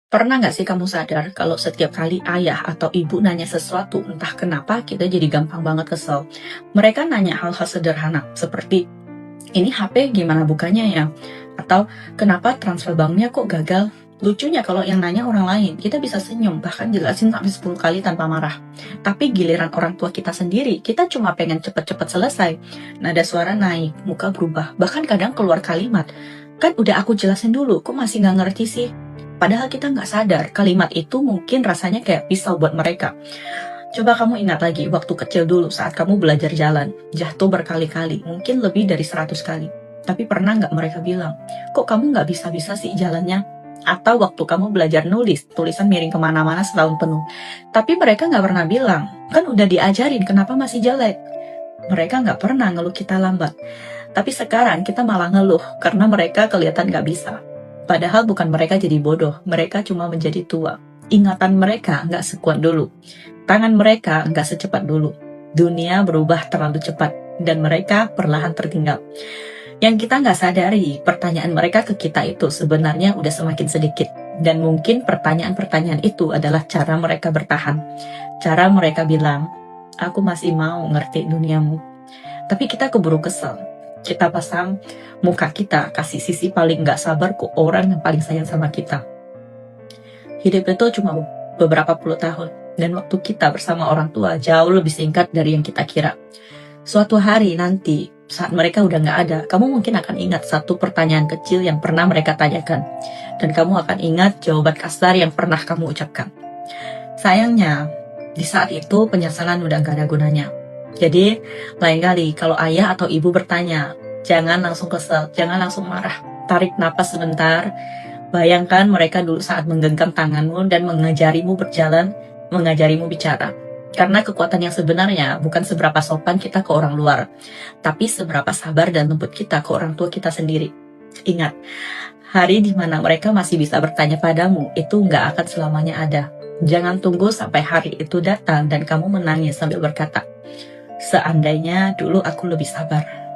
Pernah nggak sih kamu sadar kalau setiap kali ayah atau ibu nanya sesuatu, entah kenapa kita jadi gampang banget kesel. Mereka nanya hal-hal sederhana seperti, ini HP gimana bukanya ya? Atau kenapa transfer banknya kok gagal? Lucunya kalau yang nanya orang lain, kita bisa senyum, bahkan jelasin sampai 10 kali tanpa marah. Tapi giliran orang tua kita sendiri, kita cuma pengen cepet-cepet selesai. Nada suara naik, muka berubah, bahkan kadang keluar kalimat. Kan udah aku jelasin dulu, kok masih nggak ngerti sih? Padahal kita nggak sadar, kalimat itu mungkin rasanya kayak pisau buat mereka. Coba kamu ingat lagi waktu kecil dulu saat kamu belajar jalan, jatuh berkali-kali, mungkin lebih dari 100 kali. Tapi pernah nggak mereka bilang, kok kamu nggak bisa-bisa sih jalannya? Atau waktu kamu belajar nulis, tulisan miring kemana-mana setahun penuh. Tapi mereka nggak pernah bilang, kan udah diajarin kenapa masih jelek. Mereka nggak pernah ngeluh kita lambat. Tapi sekarang kita malah ngeluh karena mereka kelihatan nggak bisa. Padahal bukan mereka jadi bodoh, mereka cuma menjadi tua. Ingatan mereka nggak sekuat dulu. Tangan mereka nggak secepat dulu. Dunia berubah terlalu cepat, dan mereka perlahan tertinggal. Yang kita nggak sadari, pertanyaan mereka ke kita itu sebenarnya udah semakin sedikit. Dan mungkin pertanyaan-pertanyaan itu adalah cara mereka bertahan. Cara mereka bilang, aku masih mau ngerti duniamu. Tapi kita keburu kesel. Kita pasang muka kita, kasih sisi paling nggak sabar ke orang yang paling sayang sama kita. Hidup itu cuma beberapa puluh tahun, dan waktu kita bersama orang tua jauh lebih singkat dari yang kita kira. Suatu hari nanti, saat mereka udah nggak ada, kamu mungkin akan ingat satu pertanyaan kecil yang pernah mereka tanyakan. Dan kamu akan ingat jawaban kasar yang pernah kamu ucapkan. Sayangnya, di saat itu penyesalan udah nggak ada gunanya. Jadi, lain kali kalau ayah atau ibu bertanya, jangan langsung kesel, jangan langsung marah. Tarik napas sebentar. Bayangkan mereka dulu saat menggenggam tanganmu dan mengajarimu berjalan, mengajarimu bicara. Karena kekuatan yang sebenarnya bukan seberapa sopan kita ke orang luar, tapi seberapa sabar dan lembut kita ke orang tua kita sendiri. Ingat, hari di mana mereka masih bisa bertanya padamu, itu nggak akan selamanya ada. Jangan tunggu sampai hari itu datang dan kamu menangis sambil berkata, seandainya dulu aku lebih sabar.